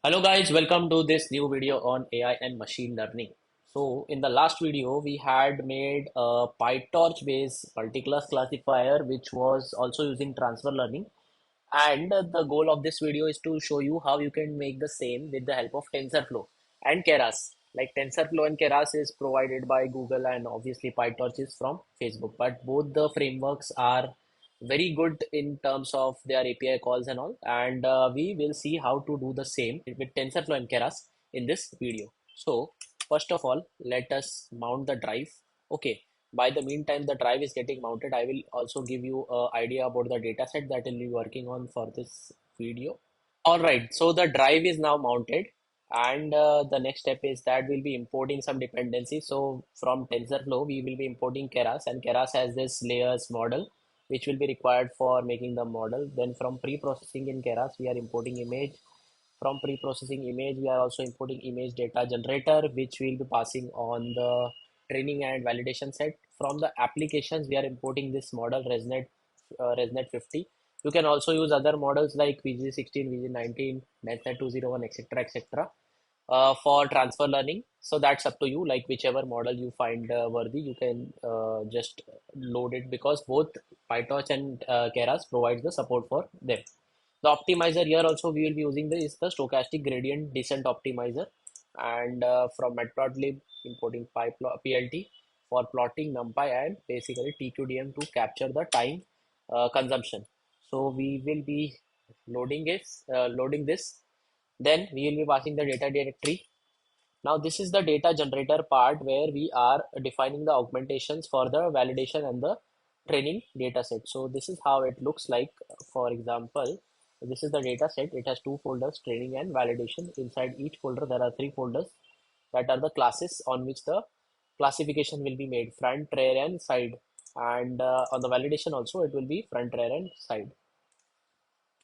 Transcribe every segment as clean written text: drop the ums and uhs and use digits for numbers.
Hello guys, welcome to this new video on AI and machine learning. So in the last video, we had made a PyTorch based multi-class classifier which was also using transfer learning. And the goal of this video is to show you how you can make the same with the help of TensorFlow and Keras. Like TensorFlow and Keras is provided by Google and obviously PyTorch is from Facebook. But both the frameworks are very good in terms of their API calls and all. And we will see how to do the same with TensorFlow and Keras in this video. So first of all, let us mount the drive. Okay. By the meantime, the drive is getting mounted. I will also give you an idea about the data set that we'll be working on for this video. All right, so the drive is now mounted, and the next step is that we'll be importing some dependencies. So from TensorFlow, we will be importing Keras, and Keras has this layers model, which will be required for making the model. Then from pre-processing in Keras, we are importing image. From pre-processing image, we are also importing image data generator, which we'll be passing on the training and validation set. From the applications, we are importing this model ResNet 50. You can also use other models like VG16, VG19, NetNet 201, etc., etc. For transfer learning. So that's up to you. Like whichever model you find worthy, you can just load it because both PyTorch and Keras provides the support for them. The optimizer here also we will be using is the stochastic gradient descent optimizer, and from matplotlib importing PLT for plotting NumPy and basically TQDM to capture the time consumption. So we will be loading this. Then we will be passing the data directory. Now this is the data generator part where we are defining the augmentations for the validation and the training data set. So this is how it looks like. For example, this is the data set. It has two folders, training and validation. Inside each folder, there are three folders that are the classes on which the classification will be made, front, rear and side. And on the validation also, it will be front, rear and side.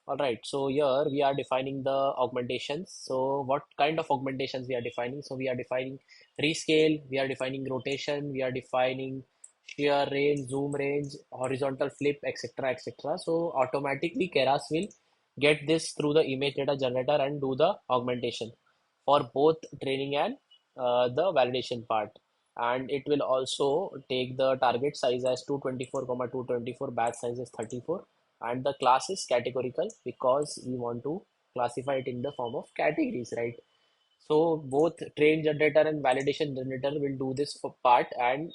All right, so here we are defining the augmentations. So what kind of augmentations we are defining? So we are defining rescale, we are defining rotation, we are defining shear range, zoom range, horizontal flip, etc., etc. So automatically Keras will get this through the image data generator and do the augmentation for both training and the validation part. And it will also take the target size as 224, 224, batch size is 34, and the class is categorical because we want to classify it in the form of categories, right? So both train generator and validation generator will do this for part, and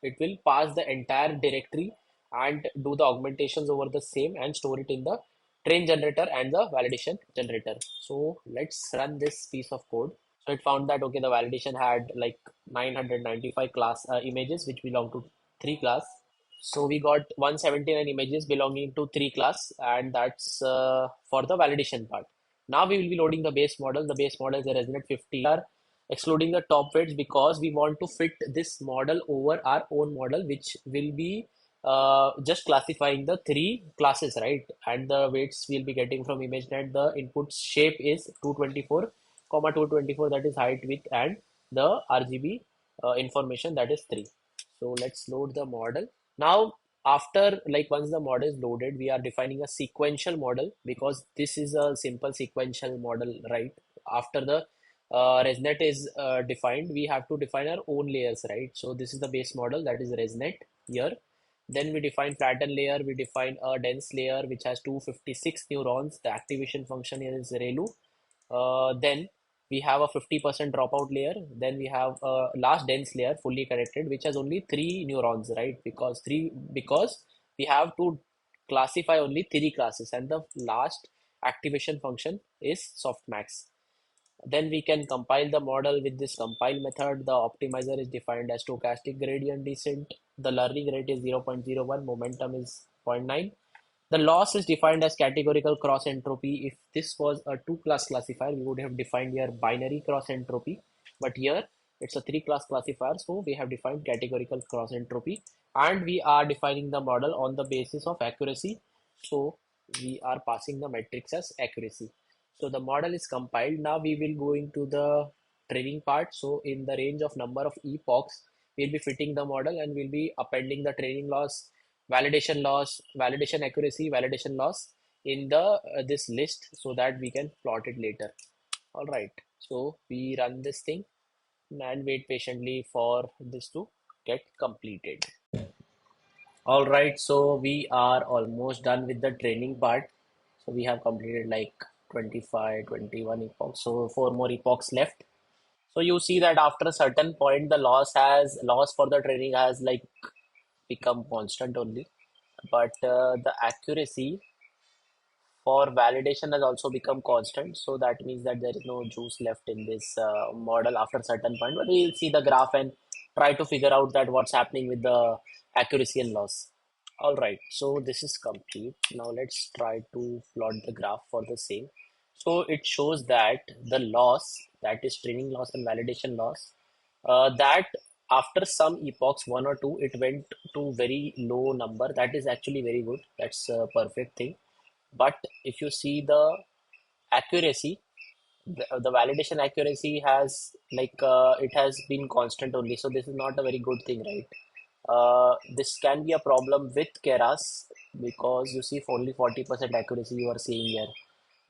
it will pass the entire directory and do the augmentations over the same and store it in the train generator and the validation generator. So let's run this piece of code. So it found that okay, the validation had like 995 class images which belong to three class. So we got 179 images belonging to three class, and that's for the validation part. Now we will be loading the base model. The base model is a ResNet 50. We are excluding the top weights because we want to fit this model over our own model, which will be just classifying the three classes, right? And the weights we'll be getting from ImageNet. The input shape is 224, 224, that is height, width, and the RGB information, that is 3. So let's load the model. Now, after like once the model is loaded, we are defining a sequential model because this is a simple sequential model, right? After the ResNet is defined, we have to define our own layers, right? So this is the base model, that is ResNet here. Then we define flatten layer, we define a dense layer which has 256 neurons. The activation function here is ReLU. Then we have a 50% dropout layer. Then we have a last dense layer fully connected, which has only three neurons, right? Because we have to classify only three classes, and the last activation function is softmax. Then we can compile the model with this compile method. The optimizer is defined as stochastic gradient descent. The learning rate is 0.01, momentum is 0.9. The loss is defined as categorical cross entropy. If this was a two-class classifier, we would have defined here binary cross entropy. But here it's a three-class classifier, so we have defined categorical cross entropy. And we are defining the model on the basis of accuracy. So we are passing the metrics as accuracy. So the model is compiled. Now we will go into the training part. So in the range of number of epochs, we'll be fitting the model and we'll be appending the training loss, validation accuracy, validation loss in the this list so that we can plot it later. All right, so we run this thing and wait patiently for this to get completed. All right, so we are almost done with the training part. So we have completed like 25, 21 epochs. So four more epochs left. So you see that after a certain point, the loss for the training has like become constant only, but the accuracy for validation has also become constant. So that means that there is no juice left in this model after a certain point. But we'll see the graph and try to figure out that what's happening with the accuracy and loss. All right, so this is complete. Now let's try to plot the graph for the same. So it shows that the loss, that is training loss and validation loss, that after some epochs, one or two, it went to very low number. That is actually very good. That's a perfect thing. But if you see the accuracy, the validation accuracy has it has been constant only. So this is not a very good thing, right? This can be a problem with Keras because you see only 40% accuracy you are seeing here.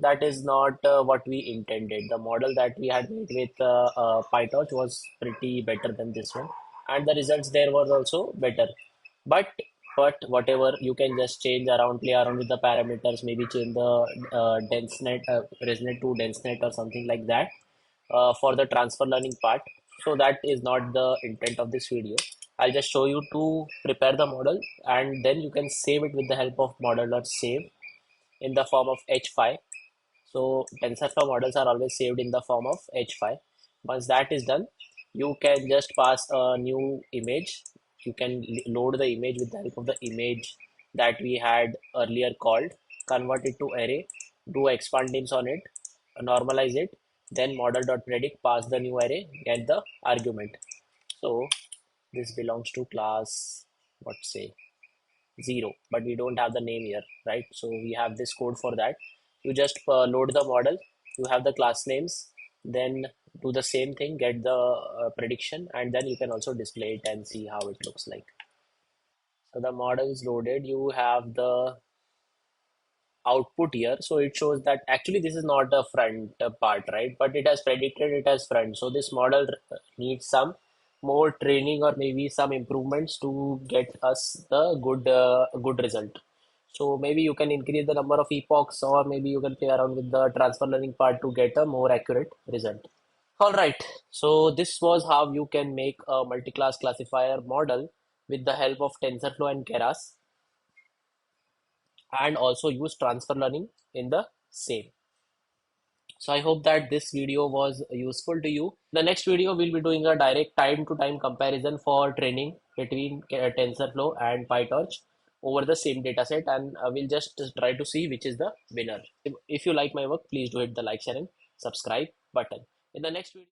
That is not what we intended. The model that we had made with PyTorch was pretty better than this one, and the results there was also better. But whatever, you can just change around, play around with the parameters, maybe change the DenseNet, ResNet to DenseNet or something like that for the transfer learning part. So that is not the intent of this video. I'll just show you to prepare the model, and then you can save it with the help of model.save in the form of H5. So TensorFlow models are always saved in the form of H5. Once that is done, you can just pass a new image. You can load the image with the help of the image that we had earlier called, convert it to array, do expand names on it, normalize it, then model.predict, pass the new array, get the argument. So this belongs to class, what say, 0, but we don't have the name here, right? So we have this code for that. You just load the model, you have the class names, then do the same thing, get the prediction, and then you can also display it and see how it looks like. So the model is loaded, you have the output here. So it shows that actually this is not a front part, right? But it has predicted it as front. So this model needs some more training or maybe some improvements to get us the good result. So maybe you can increase the number of epochs, or maybe you can play around with the transfer learning part to get a more accurate result. All right. So this was how you can make a multi-class classifier model with the help of TensorFlow and Keras, and also use transfer learning in the same. So I hope that this video was useful to you. The next video we'll be doing a direct time to time comparison for training between TensorFlow and PyTorch over the same dataset, and we'll just try to see which is the winner. If you like my work, please do hit the like, share, and subscribe button. In the next video.